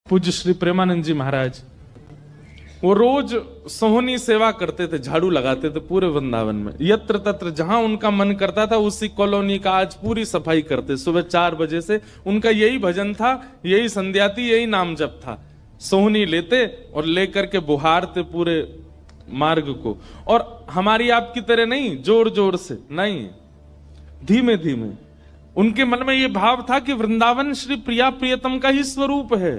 पूज्य श्री प्रेमानंद जी महाराज वो रोज सोहनी सेवा करते थे, झाड़ू लगाते थे पूरे वृंदावन में, यत्र तत्र जहां उनका मन करता था उसी कॉलोनी का आज पूरी सफाई करते। सुबह 4 बजे से उनका यही भजन था, यही संध्या थी, यही नाम जप था। सोहनी लेते और लेकर के बुहारते पूरे मार्ग को, और हमारी आपकी तरह नहीं जोर जोर से, नहीं, धीमे धीमे। उनके मन में यह भाव था कि वृंदावन श्री प्रिया प्रियतम का ही स्वरूप है,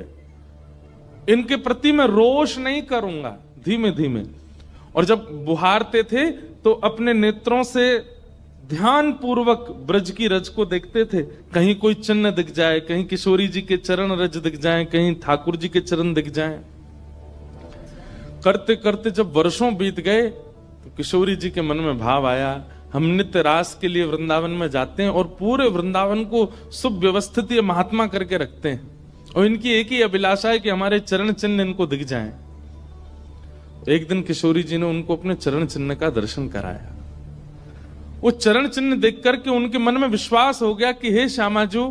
इनके प्रति मैं रोष नहीं करूंगा, धीमे धीमे। और जब बुहारते थे तो अपने नेत्रों से ध्यान पूर्वक ब्रज की रज को देखते थे, कहीं कोई चिन्ह दिख जाए, कहीं किशोरी जी के चरण रज दिख जाए, कहीं ठाकुर जी के चरण दिख जाए। करते करते जब वर्षों बीत गए तो किशोरी जी के मन में भाव आया, हम नित्य रास के लिए वृंदावन में जाते हैं और पूरे वृंदावन को सुव्यवस्थित महात्मा करके रखते हैं, और इनकी एक ही अभिलाषा है कि हमारे चरण चिन्ह इनको दिख जाएं। एक दिन किशोरी जी ने उनको अपने चरण चिन्ह का दर्शन कराया। वो चरण चिन्ह देख करके उनके मन में विश्वास हो गया कि हे श्यामा जो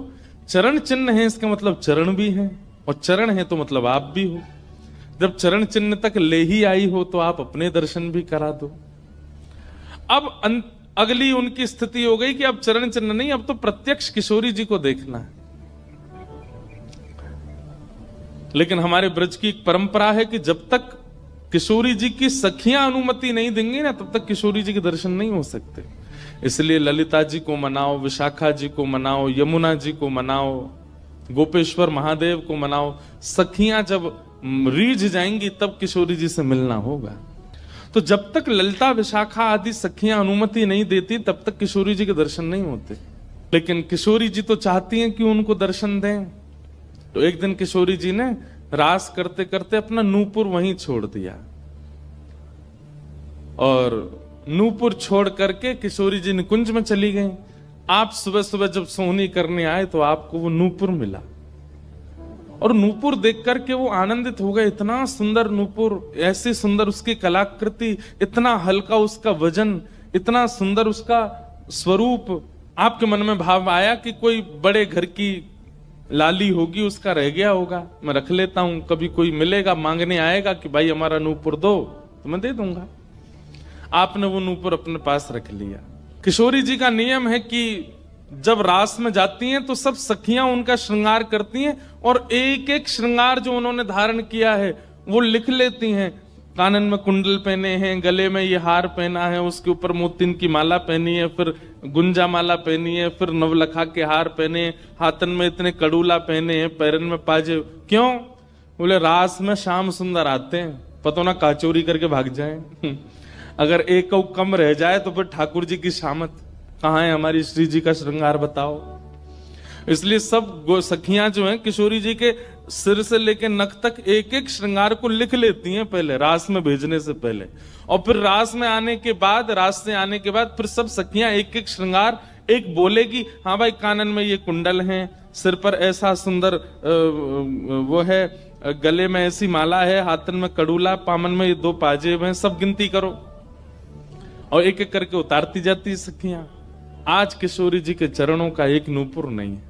चरण चिन्ह है इसका मतलब चरण भी है, और चरण है तो मतलब आप भी हो। जब चरण चिन्ह तक ले ही आई हो तो आप अपने दर्शन भी करा दो। अब अगली उनकी स्थिति हो गई कि अब चरण चिन्ह नहीं, अब तो प्रत्यक्ष किशोरी जी को देखना है। लेकिन हमारे ब्रज की एक परंपरा है कि जब तक किशोरी जी की सखियां अनुमति नहीं देंगी ना, तब तक किशोरी जी के दर्शन नहीं हो सकते। इसलिए ललिता जी को मनाओ, विशाखा जी को मनाओ, यमुना जी को मनाओ, गोपेश्वर महादेव को मनाओ, सखियां जब रीझ जाएंगी तब किशोरी जी से मिलना होगा। तो जब तक ललिता विशाखा आदि सखियां अनुमति नहीं देती तब तक किशोरी जी के दर्शन नहीं होते। लेकिन किशोरी जी तो चाहती हैं कि उनको दर्शन दें। तो एक दिन किशोरी जी ने रास करते करते अपना नूपुर वहीं छोड़ दिया, और नूपुर छोड़ करके किशोरी जी निकुंज में चली गई। आप सुबह सुबह जब सोहनी करने आए तो आपको वो नूपुर मिला, और नूपुर देख करके वो आनंदित हो गए। इतना सुंदर नूपुर, ऐसी सुंदर उसकी कलाकृति, इतना हल्का उसका वजन, इतना सुंदर उसका स्वरूप। आपके मन में भाव आया कि कोई बड़े घर की लाली होगी, उसका रह गया होगा, मैं रख लेता हूं, कभी कोई मिलेगा मांगने आएगा कि भाई हमारा नूपुर दो तो मैं दे दूंगा। आपने वो नूपुर अपने पास रख लिया। किशोरी जी का नियम है कि जब रास में जाती हैं तो सब सखियां उनका श्रृंगार करती हैं, और एक एक श्रृंगार जो उन्होंने धारण किया है वो लिख लेती हैं। कानन में कुंडल पहने हैं, गले में ये हार पहना है, उसके ऊपर मोतिन की माला पहनी है, फिर गुंजा माला पहनी है, फिर नवलखा के हार पहने, हाथन में इतने कड़ूला पहने हैं, पैरन में पाजे। क्यों? बोले रास में श्याम सुंदर आते हैं, पता ना काचोरी करके भाग जाए। अगर एक कम रह जाए तो फिर ठाकुर जी की शामत कहाँ है, हमारी श्री जी का श्रृंगार बताओ। इसलिए सब सखियां जो हैं किशोरी जी के सिर से लेकर नख तक एक एक श्रृंगार को लिख लेती हैं पहले, रास में भेजने से पहले। और फिर रास में आने के बाद, रास से आने के बाद फिर सब सखियां एक एक श्रृंगार, एक बोलेगी हाँ भाई कानन में ये कुंडल हैं, सिर पर ऐसा सुंदर वो है, गले में ऐसी माला है, हाथन में कड़ूला, पामन में ये 2 पाजेब हैं, सब गिनती करो। और एक एक करके उतारती जाती सखियां। आज किशोरी जी के चरणों का एक नूपुर नहीं है।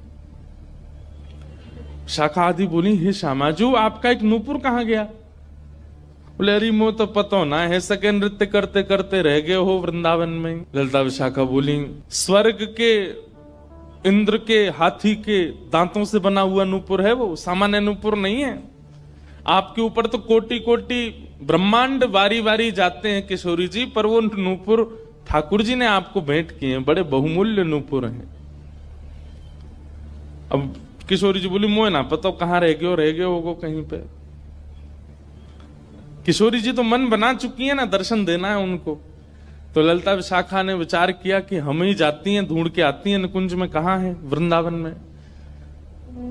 शाखा आदि बोली, हे श्यामाजू आपका एक नूपुर कहां गया? बोले अरे मो तो पता ना है, सके नृत्य करते करते रह गए हो वृंदावन में। ललिता विशाखा बोली, स्वर्ग के इंद्र के हाथी के दांतों से बना हुआ नूपुर है वो, सामान्य नूपुर नहीं है। आपके ऊपर तो कोटि कोटि ब्रह्मांड वारी वारी जाते हैं किशोरी जी, पर वो नूपुर ठाकुर जी ने आपको भेंट किए हैं, बड़े बहुमूल्य नूपुर हैं। अब किशोरी जी बोली, मोए ना पता कहां रह गए होगो कहीं पे। किशोरी जी तो मन बना चुकी है ना, दर्शन देना है उनको। तो ललिता विशाखा ने विचार किया कि हम ही जाती हैं, ढूंढ के आती हैं निकुंज में कहां है वृंदावन में।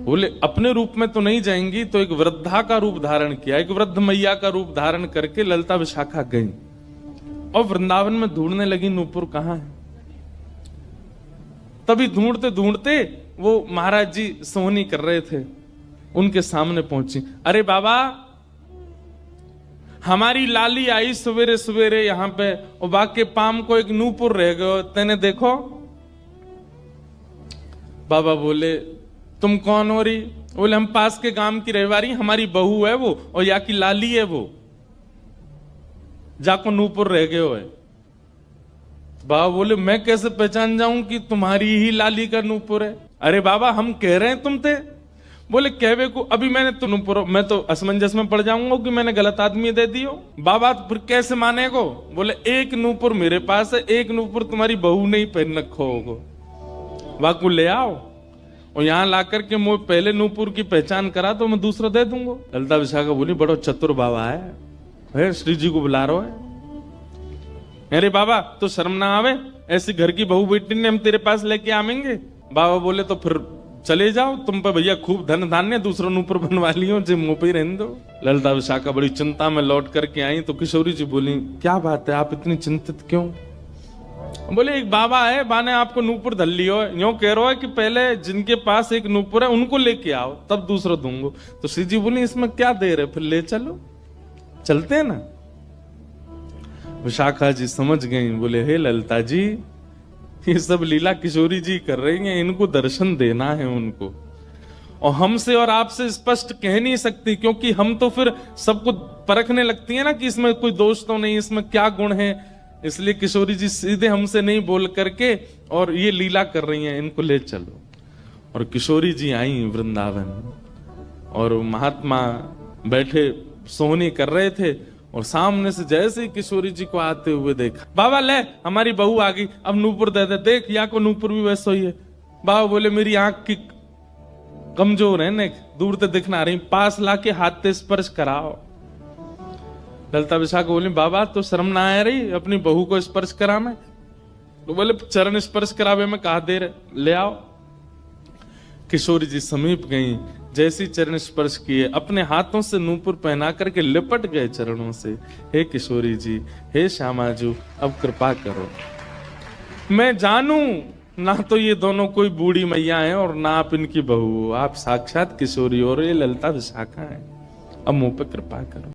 बोले अपने रूप में तो नहीं जाएंगी, तो एक वृद्धा का रूप धारण किया, एक वृद्ध मैया का रूप धारण करके ललिता विशाखा गई और वृंदावन में ढूंढने लगी नूपुर कहां है। तभी ढूंढते ढूंढते वो महाराज जी सोहनी कर रहे थे, उनके सामने पहुंची। अरे बाबा हमारी लाली आई सवेरे सवेरे यहाँ पे, और बाके पाम को एक नूपुर रह गयो, तेने देखो? बाबा बोले तुम कौन हो रही? बोले हम पास के गांव की रहवारी, हमारी बहू है वो, और या की लाली है वो, जाको नूपुर रह गए हो है। बाबा बोले मैं कैसे पहचान जाऊं कि तुम्हारी ही लाली का नूपुर है? अरे बाबा हम कह रहे हैं तुम थे। बोले कहवे को अभी मैंने तो नूपुर, मैं तो असमंजस में पड़ जाऊंगा कि मैंने गलत आदमी दे दी हो। बाबा फिर कैसे मानेगो? बोले एक नूपुर मेरे पास है, एक नूपुर तुम्हारी बहू ने ही पहन रखो होगो, वाकू ले आओ और यहाँ ला करके मुझे पहले नूपुर की पहचान करा तो मैं दूसरा दे दूंगा। ललिता विशाखा बोली बड़ो चतुर बाबा है, श्री जी को बुला रहा है। अरे बाबा तो शर्म ना आवे, ऐसी घर की बहू बेटी ने हम तेरे पास लेके आवेंगे? बाबा बोले तो फिर चले जाओ, तुम पे भैया खूब धन धान्य, दूसरा नूपुर बनवा लियो, जो मुंह पे रहने दो। ललिता विशाखा बड़ी चिंता में लौट करके आई तो किशोरी जी बोली क्या बात है, आप इतनी चिंतित क्यों? बोले एक बाबा है, बाने आपको नूपुर धल लियो, यूं कह रहा है कि पहले जिनके पास एक नूपुर है उनको लेके आओ तब दूसरा दूंगो। तो श्री जी बोली इसमें क्या देर है, फिर ले चलो, चलते हैं ना। विशाखा जी समझ गई, बोले हे ललिता जी ये सब लीला किशोरी जी कर रही हैं, इनको दर्शन देना है उनको, और हमसे और आपसे स्पष्ट कह नहीं सकती, क्योंकि हम तो फिर सबको परखने लगती है ना कि इसमें कोई दोष तो नहीं, इसमें क्या गुण है। इसलिए किशोरी जी सीधे हमसे नहीं बोल करके और ये लीला कर रही हैं, इनको ले चलो। और किशोरी जी आई वृंदावन और महात्मा बैठे सोहनी कर रहे थे, और सामने से जैसे ही किशोरी जी को आते हुए देखा, बाबा ले हमारी बहू आ गई, अब नूपुर दे दे, देख या को नूपुर भी वैसा ही है। बाबा बोले मेरी आंख की कमजोर है, ने दूर से दिखना रही, पास लाके हाथ से स्पर्श कराओ। ललिता विशाखा बोली बाबा तो शर्म ना आ रही अपनी बहू को स्पर्श करा में? तो बोले चरण स्पर्श करावे में कहा देर, ले आओ। किशोरी जी समीप गई, जैसी चरण स्पर्श किए अपने हाथों से नूपुर पहना करके लिपट गए चरणों से। हे किशोरी जी, हे श्यामाजू, अब कृपा करो, मैं जानू ना तो ये दोनों कोई बूढ़ी मैया हैं और ना आप इनकी बहू, आप साक्षात किशोरी और ये ललिता विशाखा हैं, अब मुंह पे कृपा करो।